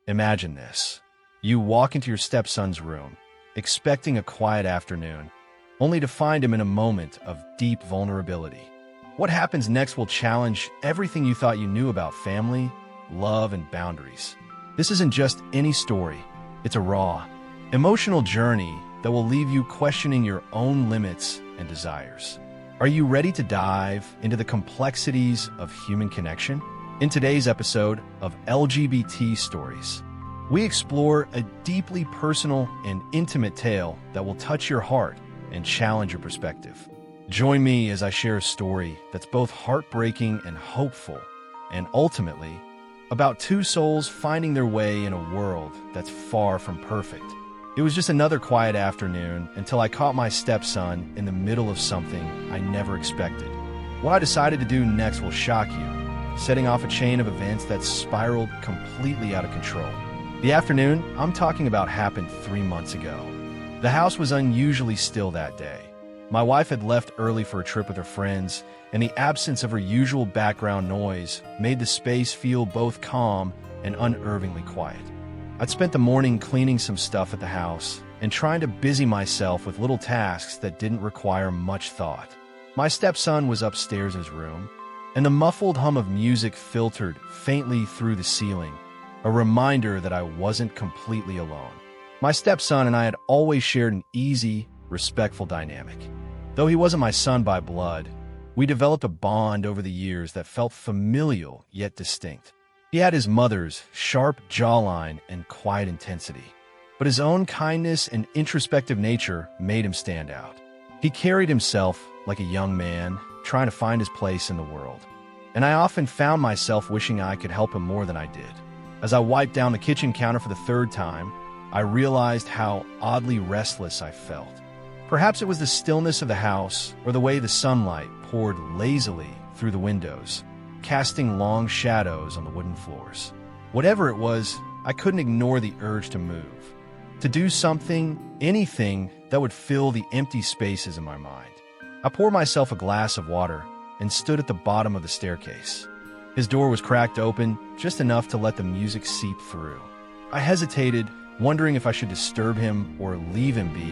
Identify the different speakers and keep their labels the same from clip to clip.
Speaker 1: Imagine this. You walk into your stepson's room, expecting a quiet afternoon, only to find him in a moment of deep vulnerability. What happens next will challenge everything you thought you knew about family, love, and boundaries. This isn't just any story. It's a raw, emotional journey that will leave you questioning your own limits and desires. Are you ready to dive into the complexities of human connection? In today's episode of LGBT Stories, we explore a deeply personal and intimate tale that will touch your heart and challenge your perspective. Join me as I share a story that's both heartbreaking and hopeful, and ultimately, about two souls finding their way in a world that's far from perfect. It was just another quiet afternoon until I caught my stepson in the middle of something I never expected. What I decided to do next will shock you, setting off a chain of events that spiraled completely out of control. The afternoon I'm talking about happened 3 months ago. The house was unusually still that day. My wife had left early for a trip with her friends, and the absence of her usual background noise made the space feel both calm and unnervingly quiet. I'd spent the morning cleaning some stuff at the house and trying to busy myself with little tasks that didn't require much thought. My stepson was upstairs in his room, and the muffled hum of music filtered faintly through the ceiling, a reminder that I wasn't completely alone. My stepson and I had always shared an easy, respectful dynamic. Though he wasn't my son by blood, we developed a bond over the years that felt familial yet distinct. He had his mother's sharp jawline and quiet intensity, but his own kindness and introspective nature made him stand out. He carried himself like a young man, trying to find his place in the world, and I often found myself wishing I could help him more than I did. As I wiped down the kitchen counter for the third time, I realized how oddly restless I felt. Perhaps it was the stillness of the house or the way the sunlight poured lazily through the windows, casting long shadows on the wooden floors. Whatever it was, I couldn't ignore the urge to move, to do something, anything that would fill the empty spaces in my mind. I poured myself a glass of water and stood at the bottom of the staircase. His door was cracked open, just enough to let the music seep through. I hesitated, wondering if I should disturb him or leave him be,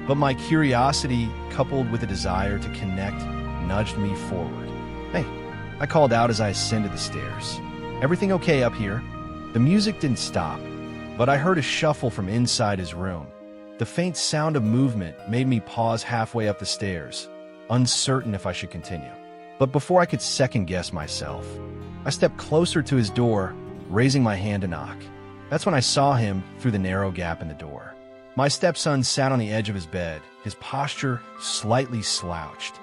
Speaker 1: but my curiosity, coupled with a desire to connect, nudged me forward. "Hey," I called out as I ascended the stairs. "Everything okay up here?" The music didn't stop, but I heard a shuffle from inside his room. The faint sound of movement made me pause halfway up the stairs, uncertain if I should continue. But before I could second-guess myself, I stepped closer to his door, raising my hand to knock. That's when I saw him through the narrow gap in the door. My stepson sat on the edge of his bed, his posture slightly slouched,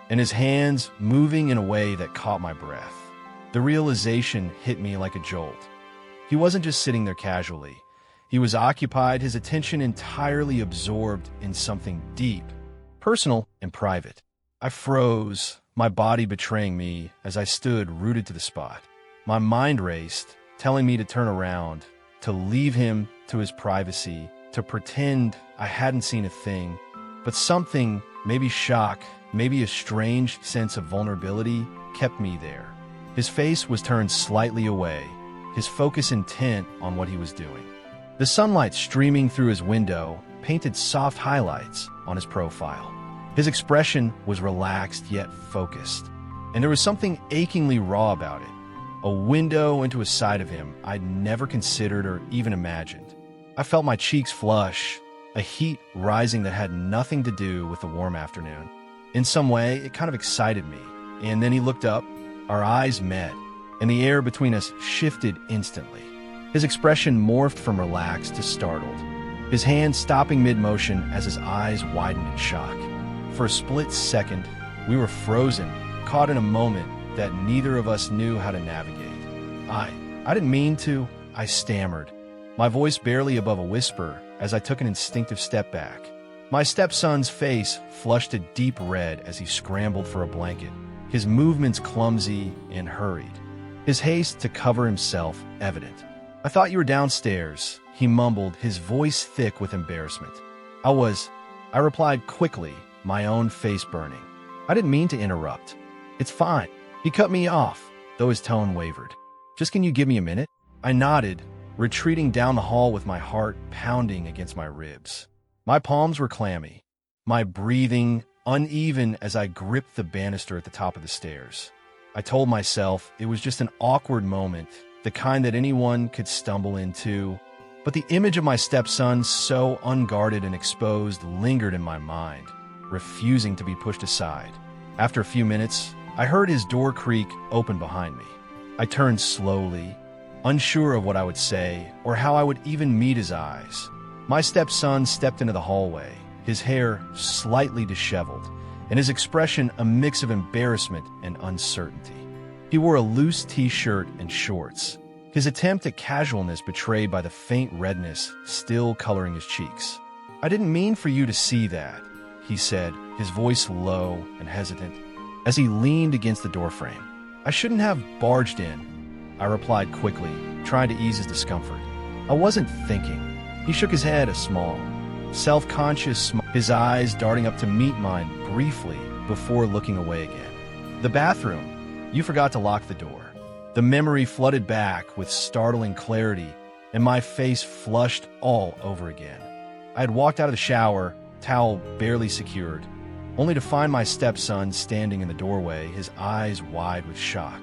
Speaker 1: and his hands moving in a way that caught my breath. The realization hit me like a jolt. He wasn't just sitting there casually. He was occupied, his attention entirely absorbed in something deep, personal, and private. I froze, my body betraying me as I stood rooted to the spot. My mind raced, telling me to turn around, to leave him to his privacy, to pretend I hadn't seen a thing. But something, maybe shock, maybe a strange sense of vulnerability, kept me there. His face was turned slightly away, his focus intent on what he was doing. The sunlight streaming through his window painted soft highlights on his profile. His expression was relaxed yet focused, and there was something achingly raw about it, a window into a side of him I'd never considered or even imagined. I felt my cheeks flush, a heat rising that had nothing to do with the warm afternoon. In some way, it kind of excited me, and then he looked up, our eyes met, and the air between us shifted instantly. His expression morphed from relaxed to startled, his hand stopping mid-motion as his eyes widened in shock. For a split second, we were frozen, caught in a moment that neither of us knew how to navigate. I didn't mean to, I stammered, my voice barely above a whisper as I took an instinctive step back. My stepson's face flushed a deep red as he scrambled for a blanket, his movements clumsy and hurried, his haste to cover himself evident. "I thought you were downstairs," he mumbled, his voice thick with embarrassment. I replied quickly, my own face burning. "I didn't mean to interrupt. It's fine." He cut me off, though his tone wavered. "Just can you give me a minute?" I nodded, retreating down the hall with my heart pounding against my ribs. My palms were clammy, my breathing uneven as I gripped the banister at the top of the stairs. I told myself it was just an awkward moment, the kind that anyone could stumble into, but the image of my stepson, so unguarded and exposed, lingered in my mind, refusing to be pushed aside. After a few minutes, I heard his door creak open behind me. I turned slowly, unsure of what I would say or how I would even meet his eyes. My stepson stepped into the hallway, his hair slightly disheveled, and his expression a mix of embarrassment and uncertainty. He wore a loose t-shirt and shorts, his attempt at casualness betrayed by the faint redness still coloring his cheeks. "I didn't mean for you to see that," he said, his voice low and hesitant, as he leaned against the doorframe. "I shouldn't have barged in," I replied quickly, trying to ease his discomfort. "I wasn't thinking." He shook his head, a small, self-conscious smile, his eyes darting up to meet mine briefly before looking away again. "The bathroom. You forgot to lock the door." The memory flooded back with startling clarity, and my face flushed all over again. I had walked out of the shower, towel barely secured, only to find my stepson standing in the doorway, his eyes wide with shock.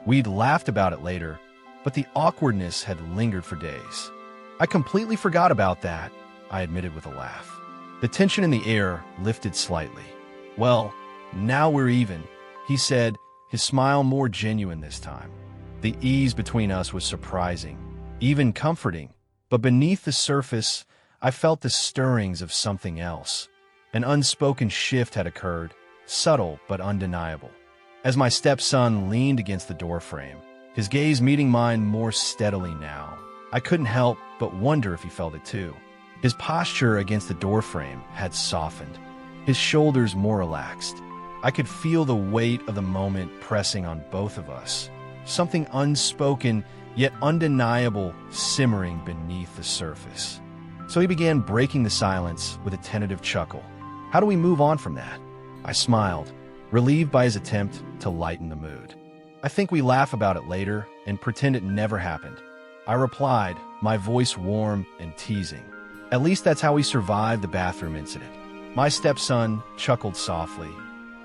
Speaker 1: We'd laughed about it later, but the awkwardness had lingered for days. "I completely forgot about that," I admitted with a laugh. The tension in the air lifted slightly. "Well, now we're even," he said, his smile more genuine this time. The ease between us was surprising, even comforting, but beneath the surface, I felt the stirrings of something else. An unspoken shift had occurred, subtle but undeniable. As my stepson leaned against the doorframe, his gaze meeting mine more steadily now, I couldn't help but wonder if he felt it too. His posture against the doorframe had softened, his shoulders more relaxed. I could feel the weight of the moment pressing on both of us, something unspoken yet undeniable simmering beneath the surface. So he began breaking the silence with a tentative chuckle. "How do we move on from that?" I smiled, relieved by his attempt to lighten the mood. "I think we laugh about it later and pretend it never happened," I replied, my voice warm and teasing. "At least that's how we survived the bathroom incident." My stepson chuckled softly,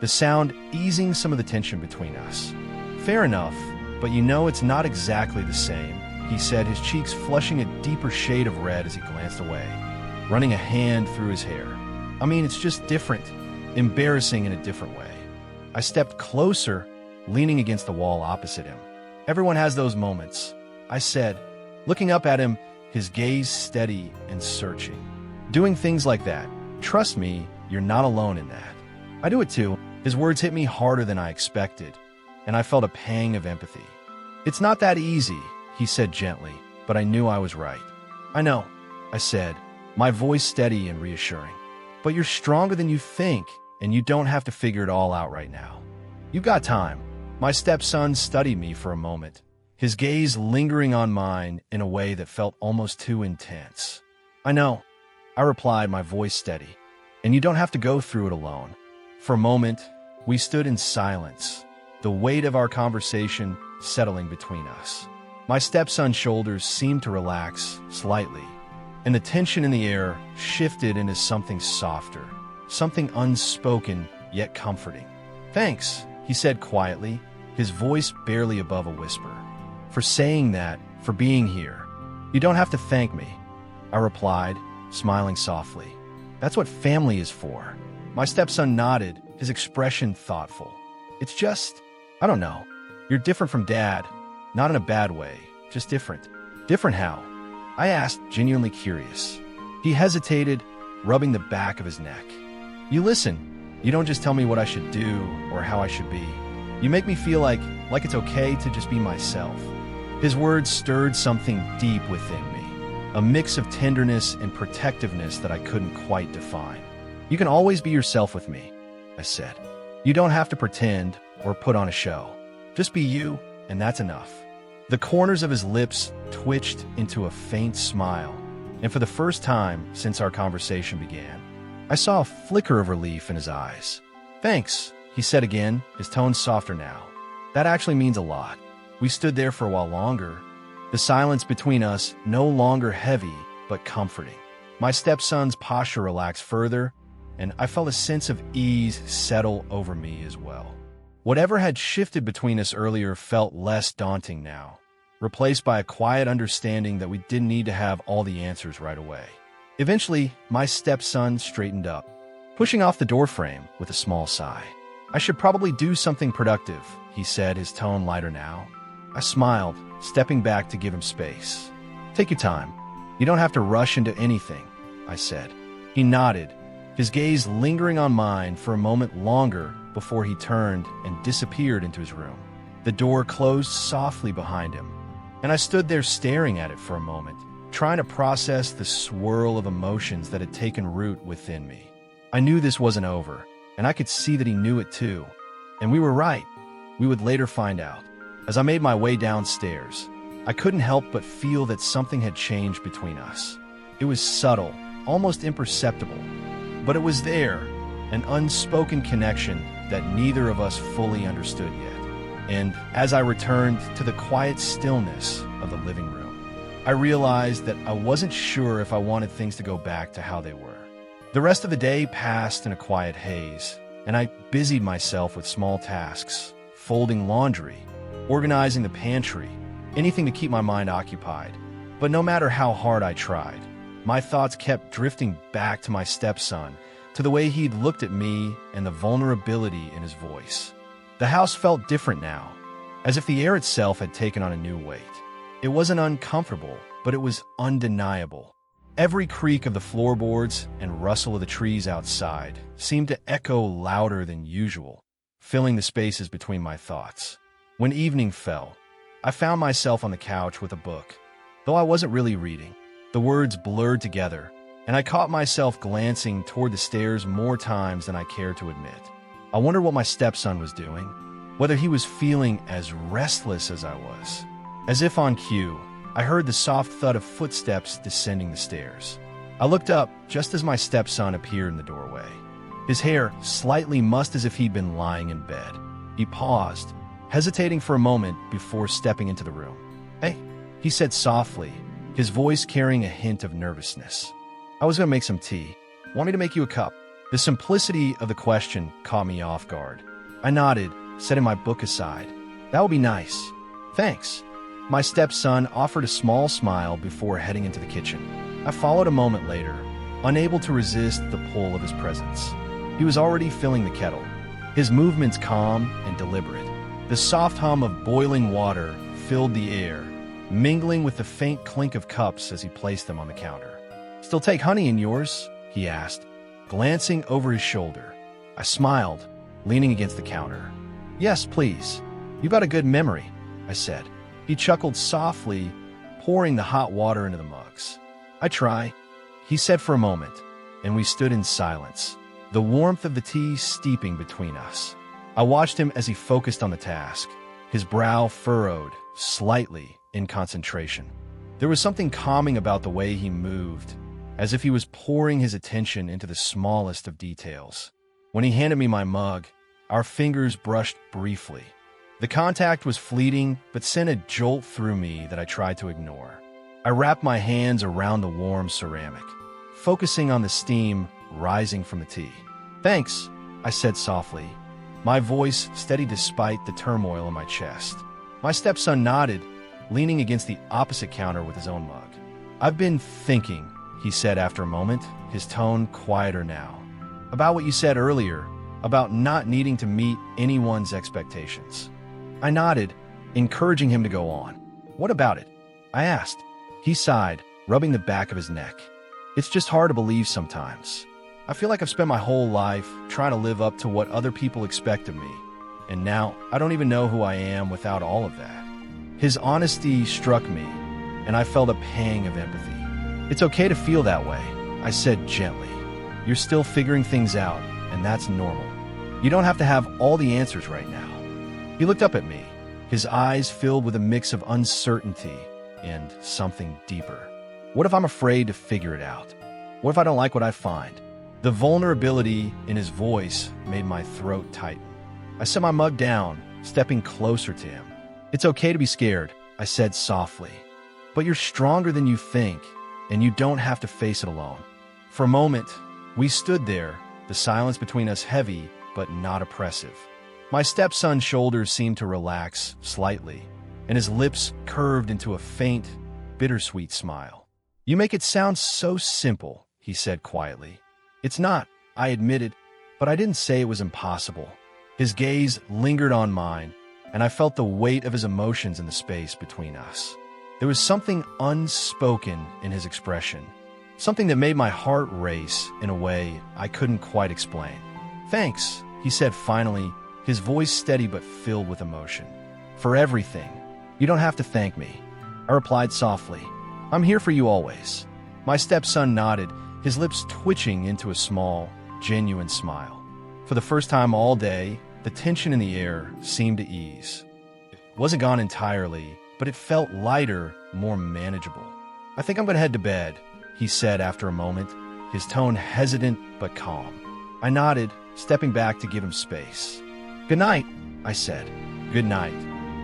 Speaker 1: the sound easing some of the tension between us. "Fair enough, but you know it's not exactly the same," he said, his cheeks flushing a deeper shade of red as he glanced away, running a hand through his hair. "I mean, it's just different, embarrassing in a different way." I stepped closer, leaning against the wall opposite him. "Everyone has those moments," I said, looking up at him, his gaze steady and searching. "Doing things like that. Trust me, you're not alone in that." "I do it too." His words hit me harder than I expected, and I felt a pang of empathy. "It's not that easy," he said gently, but I knew I was right. "I know," I said, my voice steady and reassuring. "But you're stronger than you think, and you don't have to figure it all out right now. You've got time." My stepson studied me for a moment, his gaze lingering on mine in a way that felt almost too intense. "I know," I replied, my voice steady, "and you don't have to go through it alone." For a moment, we stood in silence, the weight of our conversation settling between us. My stepson's shoulders seemed to relax slightly, and the tension in the air shifted into something softer, something unspoken yet comforting. "Thanks," he said quietly, his voice barely above a whisper. "For saying that, for being here." "You don't have to thank me," I replied, smiling softly. "That's what family is for." My stepson nodded, his expression thoughtful. "It's just, I don't know. You're different from Dad. Not in a bad way, just different." "Different how?" I asked, genuinely curious. He hesitated, rubbing the back of his neck. "You listen. You don't just tell me what I should do or how I should be. You make me feel like it's okay to just be myself." His words stirred something deep within me, a mix of tenderness and protectiveness that I couldn't quite define. "You can always be yourself with me," I said. "You don't have to pretend or put on a show. Just be you, and that's enough." The corners of his lips twitched into a faint smile, and for the first time since our conversation began, I saw a flicker of relief in his eyes. "Thanks," he said again, his tone softer now. "That actually means a lot." We stood there for a while longer, the silence between us no longer heavy but comforting. My stepson's posture relaxed further, and I felt a sense of ease settle over me as well. Whatever had shifted between us earlier felt less daunting now, replaced by a quiet understanding that we didn't need to have all the answers right away. Eventually, my stepson straightened up, pushing off the doorframe with a small sigh. "I should probably do something productive," he said, his tone lighter now. I smiled, stepping back to give him space. "Take your time. You don't have to rush into anything," I said. He nodded, his gaze lingering on mine for a moment longer before he turned and disappeared into his room. The door closed softly behind him, and I stood there staring at it for a moment, trying to process the swirl of emotions that had taken root within me. I knew this wasn't over, and I could see that he knew it too. And we were right. We would later find out. As I made my way downstairs, I couldn't help but feel that something had changed between us. It was subtle, almost imperceptible, but it was there, an unspoken connection that neither of us fully understood yet. And as I returned to the quiet stillness of the living room, I realized that I wasn't sure if I wanted things to go back to how they were. The rest of the day passed in a quiet haze, and I busied myself with small tasks, folding laundry, organizing the pantry, anything to keep my mind occupied. But no matter how hard I tried, my thoughts kept drifting back to my stepson, to the way he'd looked at me and the vulnerability in his voice. The house felt different now, as if the air itself had taken on a new weight. It wasn't uncomfortable, but it was undeniable. Every creak of the floorboards and rustle of the trees outside seemed to echo louder than usual, filling the spaces between my thoughts. When evening fell, I found myself on the couch with a book. Though I wasn't really reading, the words blurred together, and I caught myself glancing toward the stairs more times than I cared to admit. I wondered what my stepson was doing, whether he was feeling as restless as I was. As if on cue, I heard the soft thud of footsteps descending the stairs. I looked up just as my stepson appeared in the doorway. His hair slightly mussed as if he'd been lying in bed. He paused, hesitating for a moment before stepping into the room. "Hey," he said softly, his voice carrying a hint of nervousness. "I was going to make some tea. Want me to make you a cup?" The simplicity of the question caught me off guard. I nodded, setting my book aside. "That would be nice. Thanks." My stepson offered a small smile before heading into the kitchen. I followed a moment later, unable to resist the pull of his presence. He was already filling the kettle, his movements calm and deliberate. The soft hum of boiling water filled the air, mingling with the faint clink of cups as he placed them on the counter. "Still take honey in yours?" he asked, glancing over his shoulder. I smiled, leaning against the counter. "Yes, please. You got a good memory," I said. He chuckled softly, pouring the hot water into the mugs. "I try," he said for a moment, and we stood in silence, the warmth of the tea steeping between us. I watched him as he focused on the task, his brow furrowed slightly in concentration. There was something calming about the way he moved, as if he was pouring his attention into the smallest of details. When he handed me my mug, our fingers brushed briefly. The contact was fleeting, but sent a jolt through me that I tried to ignore. I wrapped my hands around the warm ceramic, focusing on the steam rising from the tea. "Thanks," I said softly, my voice steady despite the turmoil in my chest. My stepson nodded, leaning against the opposite counter with his own mug. "I've been thinking," he said after a moment, his tone quieter now, "about what you said earlier, about not needing to meet anyone's expectations." I nodded, encouraging him to go on. "What about it?" I asked. He sighed, rubbing the back of his neck. "It's just hard to believe sometimes. I feel like I've spent my whole life trying to live up to what other people expect of me, and now I don't even know who I am without all of that." His honesty struck me, and I felt a pang of empathy. "It's okay to feel that way," I said gently. "You're still figuring things out, and that's normal. You don't have to have all the answers right now." He looked up at me, his eyes filled with a mix of uncertainty and something deeper. "What if I'm afraid to figure it out? What if I don't like what I find?" The vulnerability in his voice made my throat tighten. I set my mug down, stepping closer to him. "It's okay to be scared," I said softly. But you're stronger than you think, and you don't have to face it alone. For a moment, we stood there, the silence between us heavy but not oppressive. My stepson's shoulders seemed to relax slightly, and his lips curved into a faint, bittersweet smile. "You make it sound so simple," he said quietly. "It's not," I admitted, but I didn't say it was impossible. His gaze lingered on mine, and I felt the weight of his emotions in the space between us. There was something unspoken in his expression, something that made my heart race in a way I couldn't quite explain. "Thanks," he said finally, his voice steady but filled with emotion. "For everything. You don't have to thank me," I replied softly. "I'm here for you always." My stepson nodded, his lips twitching into a small, genuine smile. For the first time all day, the tension in the air seemed to ease. It wasn't gone entirely, but it felt lighter, more manageable. "I think I'm going to head to bed," he said after a moment, his tone hesitant but calm. I nodded, stepping back to give him space. "Good night," I said. "Good night,"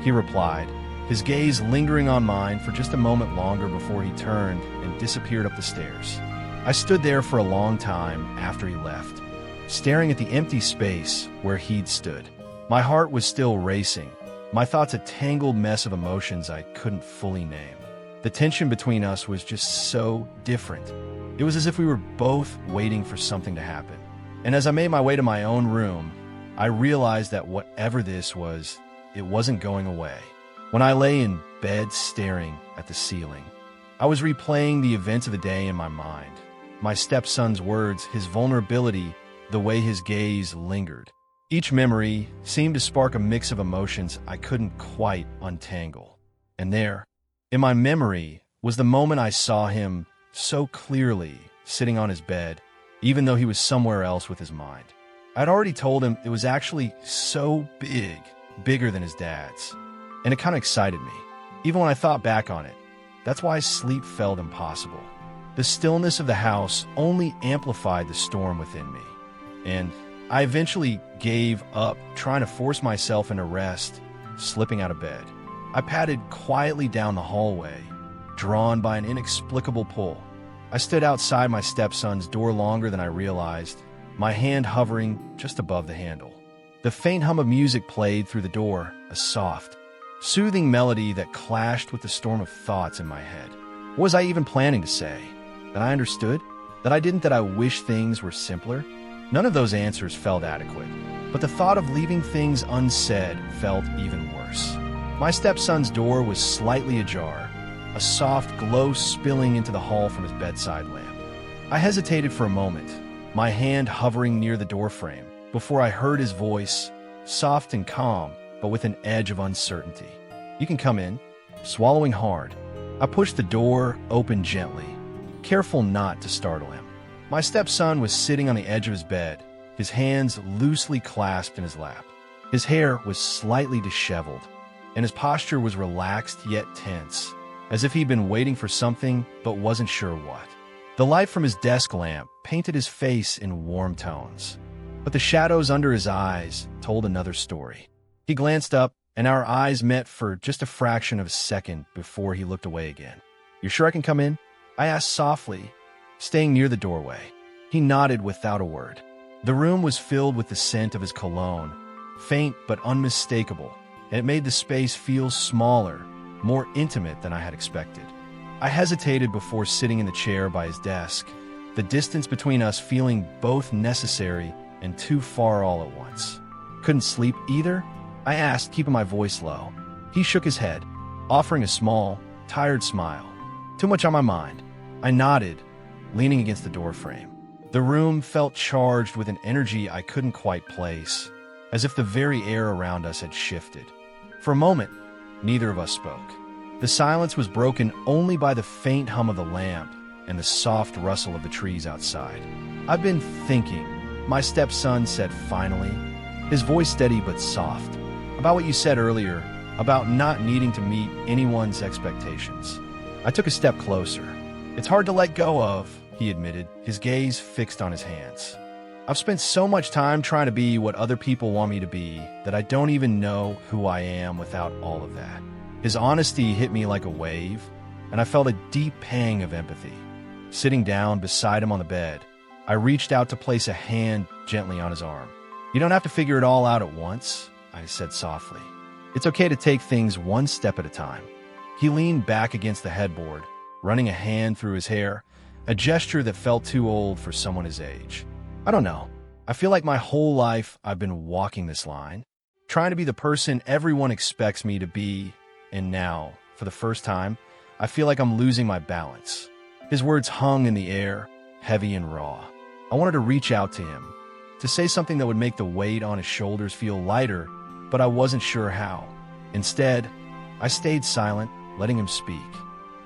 Speaker 1: he replied, his gaze lingering on mine for just a moment longer before he turned and disappeared up the stairs. I stood there for a long time after he left, staring at the empty space where he'd stood. My heart was still racing, my thoughts a tangled mess of emotions I couldn't fully name. The tension between us was just so different. It was as if we were both waiting for something to happen. And as I made my way to my own room, I realized that whatever this was, it wasn't going away. When I lay in bed staring at the ceiling, I was replaying the events of the day in my mind. My stepson's words, his vulnerability, the way his gaze lingered. Each memory seemed to spark a mix of emotions I couldn't quite untangle. And there, in my memory, was the moment I saw him so clearly sitting on his bed, even though he was somewhere else with his mind. I'd already told him it was actually so big, bigger than his dad's. And it kind of excited me, even when I thought back on it. That's why sleep felt impossible. The stillness of the house only amplified the storm within me. And I eventually gave up trying to force myself into rest, slipping out of bed. I padded quietly down the hallway, drawn by an inexplicable pull. I stood outside my stepson's door longer than I realized, my hand hovering just above the handle. The faint hum of music played through the door, a soft, soothing melody that clashed with the storm of thoughts in my head. What was I even planning to say? That I understood? That I didn't? That I wish things were simpler? None of those answers felt adequate, but the thought of leaving things unsaid felt even worse. My stepson's door was slightly ajar, a soft glow spilling into the hall from his bedside lamp. I hesitated for a moment, my hand hovering near the doorframe, before I heard his voice, soft and calm, but with an edge of uncertainty. "You can come in." Swallowing hard, I pushed the door open gently, careful not to startle him. My stepson was sitting on the edge of his bed, his hands loosely clasped in his lap. His hair was slightly disheveled, and his posture was relaxed yet tense, as if he'd been waiting for something but wasn't sure what. The light from his desk lamp painted his face in warm tones, but the shadows under his eyes told another story. He glanced up, and our eyes met for just a fraction of a second before he looked away again. "You're sure I can come in?" I asked softly, staying near the doorway. He nodded without a word. The room was filled with the scent of his cologne, faint but unmistakable, and it made the space feel smaller, more intimate than I had expected. I hesitated before sitting in the chair by his desk, the distance between us feeling both necessary and too far all at once. "Couldn't sleep either?" I asked, keeping my voice low. He shook his head, offering a small, tired smile. "Too much on my mind." I nodded, leaning against the doorframe. The room felt charged with an energy I couldn't quite place, as if the very air around us had shifted. For a moment, neither of us spoke. The silence was broken only by the faint hum of the lamp and the soft rustle of the trees outside. "I've been thinking," my stepson said finally, his voice steady but soft, "about what you said earlier, about not needing to meet anyone's expectations." I took a step closer. "It's hard to let go of," he admitted, his gaze fixed on his hands. "I've spent so much time trying to be what other people want me to be that I don't even know who I am without all of that." His honesty hit me like a wave, and I felt a deep pang of empathy. Sitting down beside him on the bed, I reached out to place a hand gently on his arm. "You don't have to figure it all out at once," I said softly. "It's okay to take things one step at a time." He leaned back against the headboard, running a hand through his hair, a gesture that felt too old for someone his age. "I don't know. I feel like my whole life I've been walking this line, trying to be the person everyone expects me to be, and now, for the first time, I feel like I'm losing my balance." His words hung in the air, heavy and raw. I wanted to reach out to him, to say something that would make the weight on his shoulders feel lighter, but I wasn't sure how. Instead, I stayed silent, letting him speak.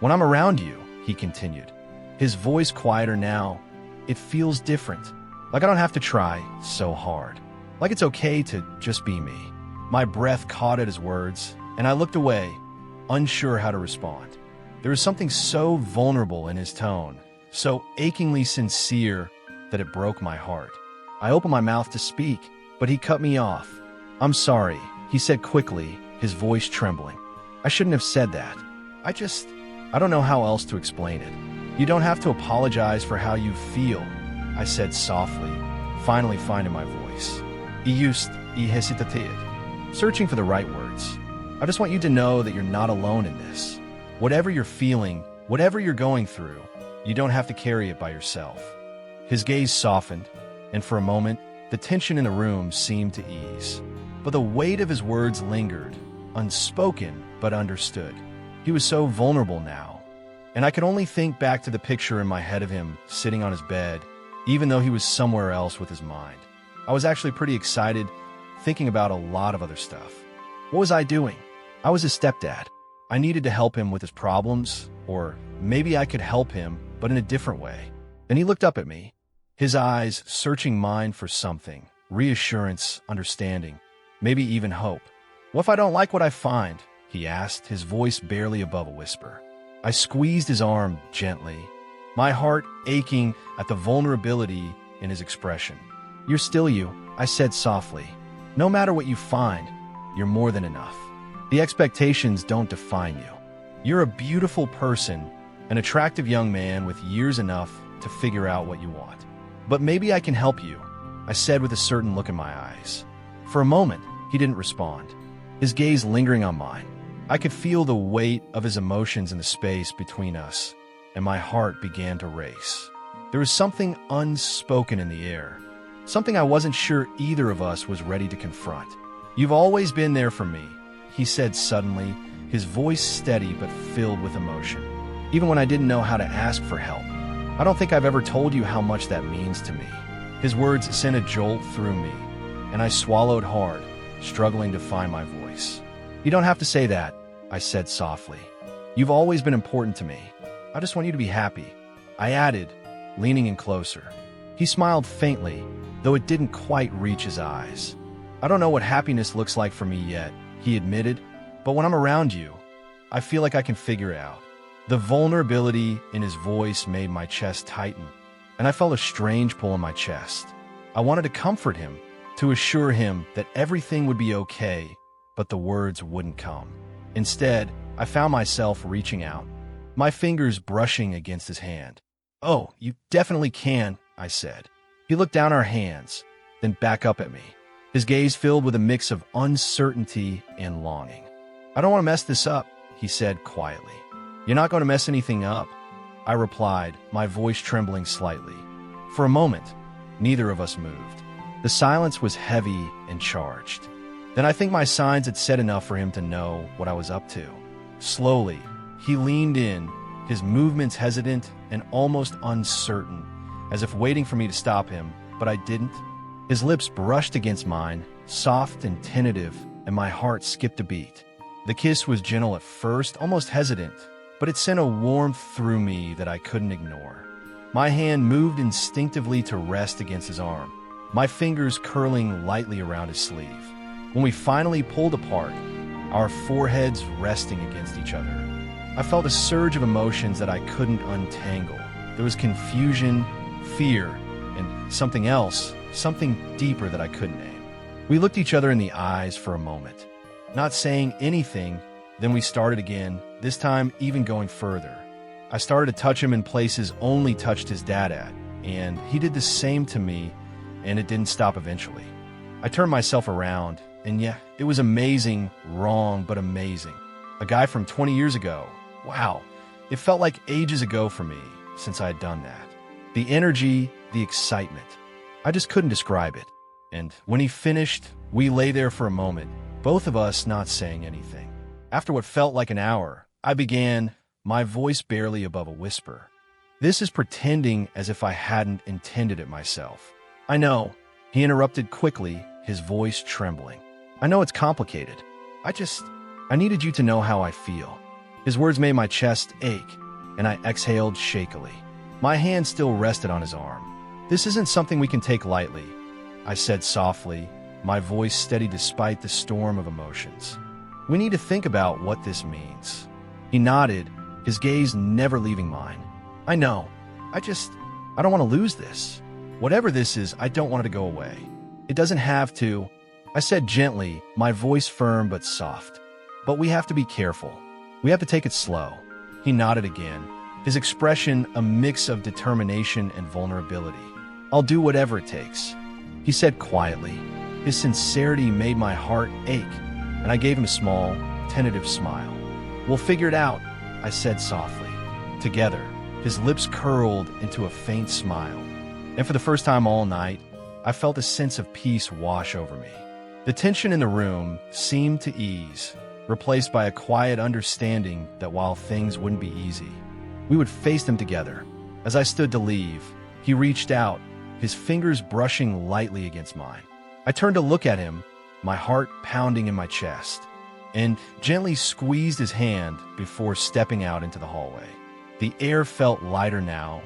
Speaker 1: "When I'm around you," he continued, his voice quieter now, "it feels different. Like I don't have to try so hard. Like it's okay to just be me." My breath caught at his words, and I looked away, unsure how to respond. There was something so vulnerable in his tone, so achingly sincere that it broke my heart. I opened my mouth to speak, but he cut me off. "I'm sorry," he said quickly, his voice trembling. "I shouldn't have said that. I don't know how else to explain it." "You don't have to apologize for how you feel," I said softly, finally finding my voice. I hesitated, searching for the right words. "I just want you to know that you're not alone in this. Whatever you're feeling, whatever you're going through, you don't have to carry it by yourself." His gaze softened, and for a moment, the tension in the room seemed to ease. But the weight of his words lingered, unspoken but understood. He was so vulnerable now, and I could only think back to the picture in my head of him sitting on his bed, even though he was somewhere else with his mind. I was actually pretty excited, thinking about a lot of other stuff. What was I doing? I was his stepdad. I needed to help him with his problems, or maybe I could help him, but in a different way. Then he looked up at me, his eyes searching mine for something, reassurance, understanding, maybe even hope. "What if I don't like what I find?" he asked, his voice barely above a whisper. I squeezed his arm gently, my heart aching at the vulnerability in his expression. "You're still you," I said softly. "No matter what you find, you're more than enough. The expectations don't define you. You're a beautiful person, an attractive young man with years enough to figure out what you want. But maybe I can help you," I said with a certain look in my eyes. For a moment, he didn't respond, his gaze lingering on mine. I could feel the weight of his emotions in the space between us, and my heart began to race. There was something unspoken in the air, something I wasn't sure either of us was ready to confront. "You've always been there for me," he said suddenly, his voice steady but filled with emotion. "Even when I didn't know how to ask for help. I don't think I've ever told you how much that means to me." His words sent a jolt through me, and I swallowed hard, struggling to find my voice. "You don't have to say that," I said softly. "You've always been important to me. I just want you to be happy," I added, leaning in closer. He smiled faintly, though it didn't quite reach his eyes. "I don't know what happiness looks like for me yet," he admitted, "but when I'm around you, I feel like I can figure it out." The vulnerability in his voice made my chest tighten, and I felt a strange pull in my chest. I wanted to comfort him, to assure him that everything would be okay, but the words wouldn't come. Instead, I found myself reaching out, my fingers brushing against his hand. "Oh, you definitely can," I said. He looked down our hands, then back up at me, his gaze filled with a mix of uncertainty and longing. "I don't want to mess this up," he said quietly. "You're not going to mess anything up," I replied, my voice trembling slightly. For a moment, neither of us moved. The silence was heavy and charged. Then I think my signs had said enough for him to know what I was up to. Slowly, he leaned in, his movements hesitant and almost uncertain, as if waiting for me to stop him, but I didn't. His lips brushed against mine, soft and tentative, and my heart skipped a beat. The kiss was gentle at first, almost hesitant, but it sent a warmth through me that I couldn't ignore. My hand moved instinctively to rest against his arm, my fingers curling lightly around his sleeve. When we finally pulled apart, our foreheads resting against each other, I felt a surge of emotions that I couldn't untangle. There was confusion, fear, and something else, something deeper that I couldn't name. We looked each other in the eyes for a moment, not saying anything, Then we started again, this time even going further. I started to touch him in places only touched his dad at, and he did the same to me, and it didn't stop eventually. I turned myself around, and yeah, it was amazing, wrong, but amazing. A guy from 20 years ago. Wow, it felt like ages ago for me since I had done that. The energy, the excitement. I just couldn't describe it. And when he finished, we lay there for a moment, both of us not saying anything. After what felt like an hour, I began, my voice barely above a whisper. This is pretending as if I hadn't intended it myself. I know, he interrupted quickly, his voice trembling. I know it's complicated. I needed you to know how I feel. His words made my chest ache, and I exhaled shakily. My hand still rested on his arm. This isn't something we can take lightly, I said softly, my voice steady despite the storm of emotions. We need to think about what this means. He nodded, his gaze never leaving mine. I know. I don't want to lose this. Whatever this is, I don't want it to go away. It doesn't have to, I said gently, my voice firm but soft. But we have to be careful. We have to take it slow. He nodded again, his expression a mix of determination and vulnerability. I'll do whatever it takes, he said quietly. His sincerity made my heart ache, and I gave him a small, tentative smile. We'll figure it out, I said softly. Together, his lips curled into a faint smile. And for the first time all night, I felt a sense of peace wash over me. The tension in the room seemed to ease, replaced by a quiet understanding that while things wouldn't be easy, we would face them together. As I stood to leave, he reached out, his fingers brushing lightly against mine. I turned to look at him, my heart pounding in my chest, and gently squeezed his hand before stepping out into the hallway. The air felt lighter now,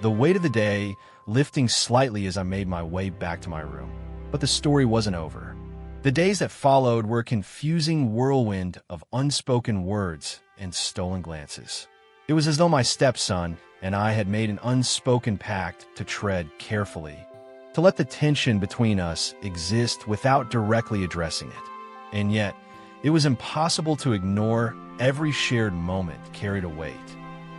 Speaker 1: the weight of the day lifting slightly as I made my way back to my room. But the story wasn't over. The days that followed were a confusing whirlwind of unspoken words and stolen glances. It was as though my stepson and I had made an unspoken pact to tread carefully, to let the tension between us exist without directly addressing it. And yet, it was impossible to ignore. Every shared moment carried a weight.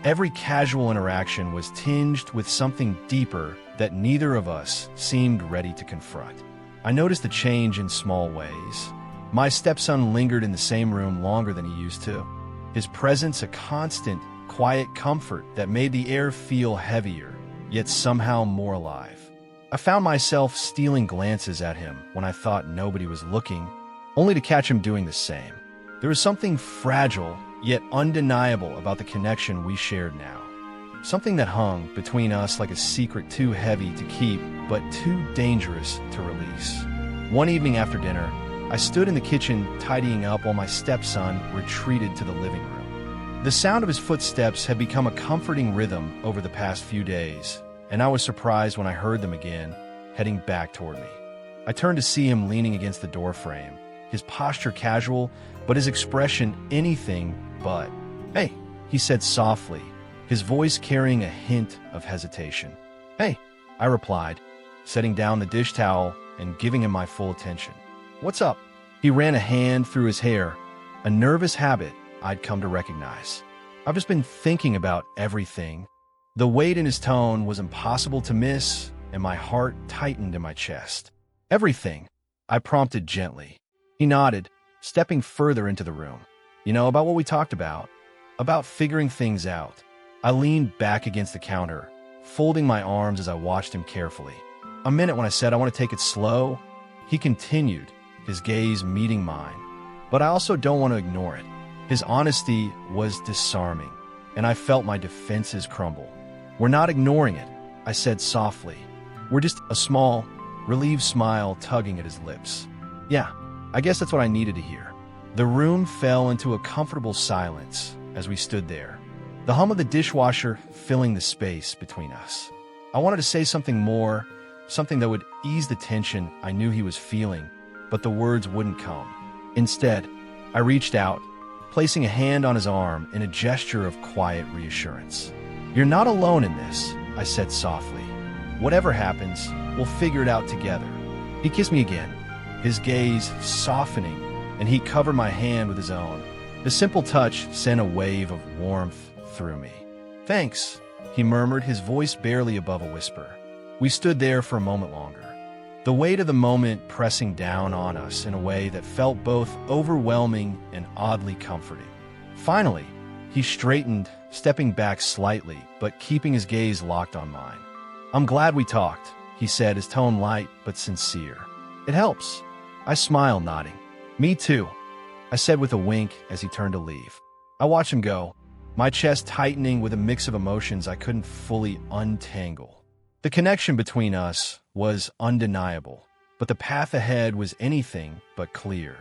Speaker 1: Every casual interaction was tinged with something deeper that neither of us seemed ready to confront. I noticed the change in small ways. My stepson lingered in the same room longer than he used to, his presence a constant, quiet comfort that made the air feel heavier, yet somehow more alive. I found myself stealing glances at him when I thought nobody was looking, only to catch him doing the same. There was something fragile, yet undeniable about the connection we shared now. Something that hung between us like a secret too heavy to keep, but too dangerous to release. One evening after dinner, I stood in the kitchen tidying up while my stepson retreated to the living room. The sound of his footsteps had become a comforting rhythm over the past few days, and I was surprised when I heard them again, heading back toward me. I turned to see him leaning against the doorframe, his posture casual, but his expression anything but. "Hey," he said softly, his voice carrying a hint of hesitation. "Hey," I replied, setting down the dish towel and giving him my full attention. "What's up?" He ran a hand through his hair, a nervous habit I'd come to recognize. "I've just been thinking about everything." The weight in his tone was impossible to miss, and my heart tightened in my chest. "Everything?" I prompted gently. He nodded, stepping further into the room. "You know, about what we talked about figuring things out." I leaned back against the counter, folding my arms as I watched him carefully. A minute when I said I want to take it slow, he continued, his gaze meeting mine. But I also don't want to ignore it. His honesty was disarming, and I felt my defenses crumble. "We're not ignoring it," I said softly. "We're just," a small, relieved smile tugging at his lips. "Yeah, I guess that's what I needed to hear." The room fell into a comfortable silence as we stood there, the hum of the dishwasher filling the space between us. I wanted to say something more, something that would ease the tension I knew he was feeling, but the words wouldn't come. Instead, I reached out, placing a hand on his arm in a gesture of quiet reassurance. "You're not alone in this," I said softly. "Whatever happens, we'll figure it out together." He kissed me again, his gaze softening, and he covered my hand with his own, The simple touch sent a wave of warmth through me. "Thanks," he murmured, his voice barely above a whisper. We stood there for a moment longer, the weight of the moment pressing down on us in a way that felt both overwhelming and oddly comforting. Finally, he straightened, stepping back slightly, but keeping his gaze locked on mine. "I'm glad we talked," he said, his tone light but sincere. "It helps." I smiled, nodding. "Me too," I said with a wink as he turned to leave. I watched him go, my chest tightening with a mix of emotions I couldn't fully untangle. The connection between us was undeniable, but the path ahead was anything but clear.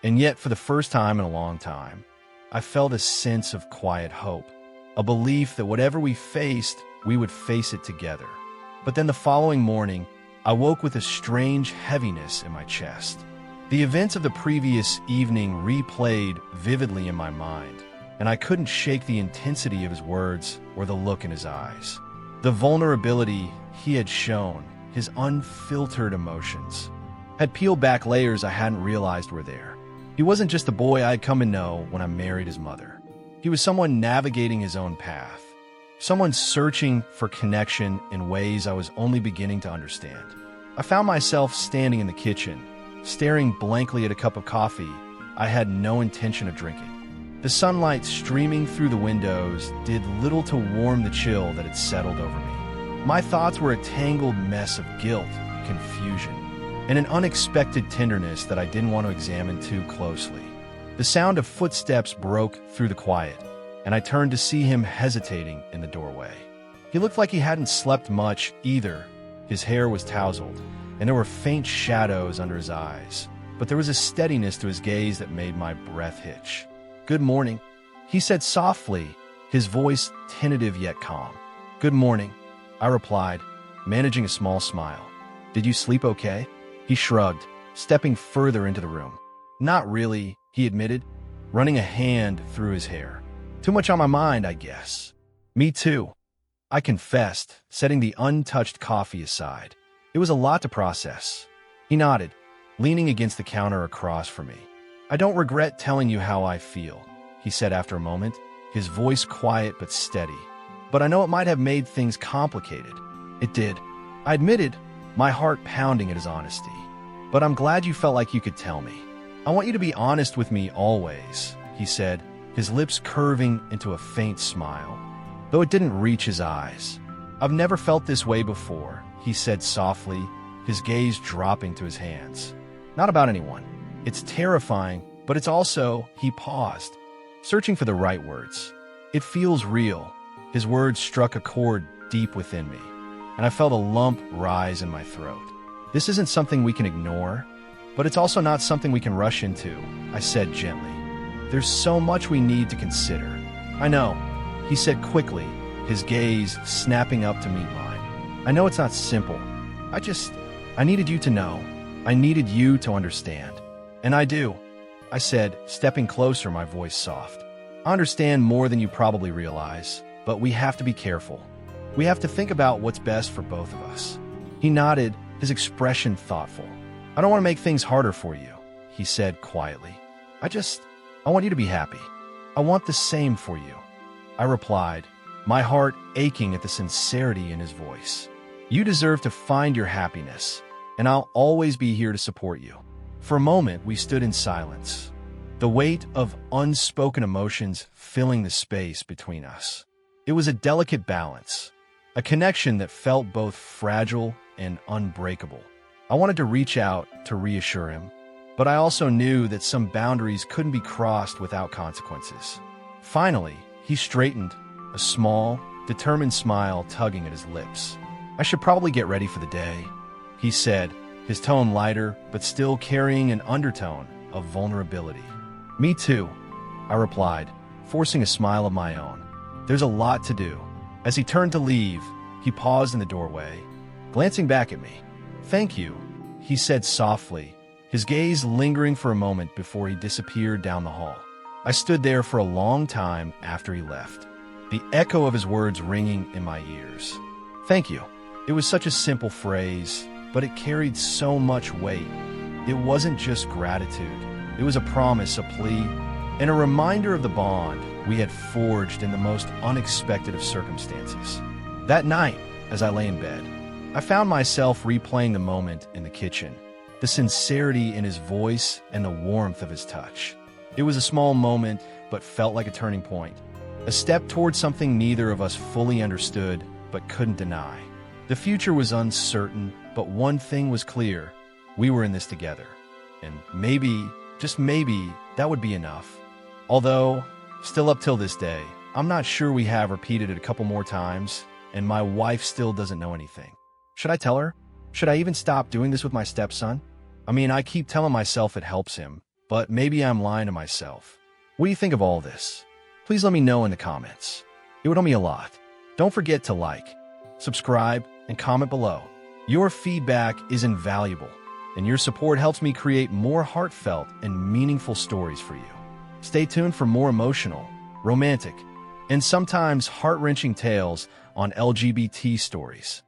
Speaker 1: And yet, for the first time in a long time, I felt a sense of quiet hope, a belief that whatever we faced, we would face it together. But then the following morning, I woke with a strange heaviness in my chest. The events of the previous evening replayed vividly in my mind, and I couldn't shake the intensity of his words or the look in his eyes. The vulnerability he had shown, his unfiltered emotions, had peeled back layers I hadn't realized were there. He wasn't just the boy I'd come to know when I married his mother. He was someone navigating his own path, someone searching for connection in ways I was only beginning to understand. I found myself standing in the kitchen, staring blankly at a cup of coffee I had no intention of drinking. The sunlight streaming through the windows did little to warm the chill that had settled over me. My thoughts were a tangled mess of guilt, confusion, and an unexpected tenderness that I didn't want to examine too closely. The sound of footsteps broke through the quiet, and I turned to see him hesitating in the doorway. He looked like he hadn't slept much either. His hair was tousled, and there were faint shadows under his eyes, but there was a steadiness to his gaze that made my breath hitch. "Good morning," he said softly, his voice tentative yet calm. "Good morning," I replied, managing a small smile. "Did you sleep okay?" He shrugged, stepping further into the room. "Not really," he admitted, running a hand through his hair. "Too much on my mind, I guess." "Me too," I confessed, setting the untouched coffee aside. It was a lot to process. He nodded, leaning against the counter across from me. "I don't regret telling you how I feel," he said after a moment, his voice quiet but steady. "But I know it might have made things complicated." "It did," I admitted, my heart pounding at his honesty. "But I'm glad you felt like you could tell me. I want you to be honest with me always," he said, his lips curving into a faint smile, though it didn't reach his eyes. "I've never felt this way before," he said softly, his gaze dropping to his hands. "Not about anyone. It's terrifying, but it's also," he paused, searching for the right words. "It feels real." His words struck a chord deep within me, and I felt a lump rise in my throat. "This isn't something we can ignore, but it's also not something we can rush into," I said gently. "There's so much we need to consider." "I know," he said quickly, his gaze snapping up to meet mine. "I know it's not simple. I needed you to know. I needed you to understand." "And I do," I said, stepping closer, my voice soft. "I understand more than you probably realize, but we have to be careful. We have to think about what's best for both of us." He nodded, his expression thoughtful. "I don't want to make things harder for you," he said quietly. I want you to be happy. I want the same for you," I replied, my heart aching at the sincerity in his voice. "You deserve to find your happiness, and I'll always be here to support you." For a moment, we stood in silence, the weight of unspoken emotions filling the space between us. It was a delicate balance, a connection that felt both fragile and unbreakable. I wanted to reach out to reassure him, but I also knew that some boundaries couldn't be crossed without consequences. Finally, he straightened, a small, determined smile tugging at his lips. "I should probably get ready for the day," he said, his tone lighter but still carrying an undertone of vulnerability. "Me too," I replied, forcing a smile of my own. "There's a lot to do." As he turned to leave, he paused in the doorway, glancing back at me. "Thank you," he said softly, his gaze lingering for a moment before he disappeared down the hall. I stood there for a long time after he left, the echo of his words ringing in my ears. "Thank you." It was such a simple phrase, but it carried so much weight. It wasn't just gratitude. It was a promise, a plea, and a reminder of the bond we had forged in the most unexpected of circumstances. That night, as I lay in bed, I found myself replaying the moment in the kitchen, the sincerity in his voice and the warmth of his touch. It was a small moment, but felt like a turning point, a step towards something neither of us fully understood but couldn't deny. The future was uncertain, but one thing was clear: we were in this together. And maybe, just maybe, that would be enough. Although, still up till this day, I'm not sure we have repeated it a couple more times, and my wife still doesn't know anything. Should I tell her? Should I even stop doing this with my stepson? I mean, I keep telling myself it helps him, but maybe I'm lying to myself. What do you think of all this? Please let me know in the comments. It would help me a lot. Don't forget to like, subscribe, and comment below. Your feedback is invaluable, and your support helps me create more heartfelt and meaningful stories for you. Stay tuned for more emotional, romantic, and sometimes heart-wrenching tales on LGBT Stories.